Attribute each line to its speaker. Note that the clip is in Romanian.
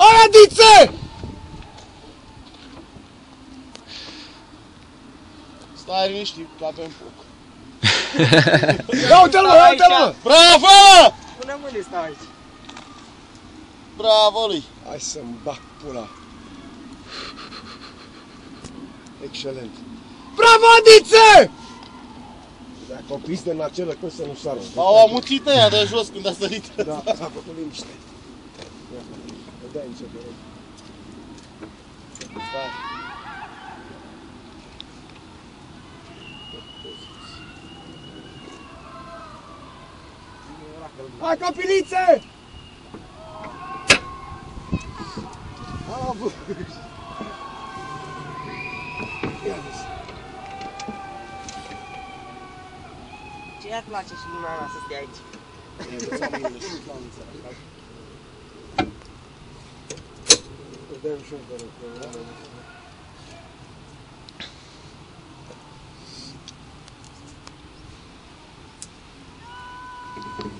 Speaker 1: Aradițe!
Speaker 2: Stai liniștit, că avem foc.
Speaker 1: Ia uite-l, mă, ia uite-l, mă!
Speaker 2: Bravo!
Speaker 3: Pune mâine, stai aici.
Speaker 2: Bravo lui!
Speaker 1: Hai să-mi bag pula. Excelent. Bravo, Adițe! Dacă o pistă în acele cum să nu sară.
Speaker 2: Au amuțit ăia de jos când a sărit.
Speaker 1: Da, s-a făcut liniște. Îl dai încet, te rog.
Speaker 2: Stai.
Speaker 1: Hai, copilițe! Am avut. Ia vezi.
Speaker 3: Ce i-ar place și lui mama să stea aici?
Speaker 1: Îl dai ușor, te rog. Thank you.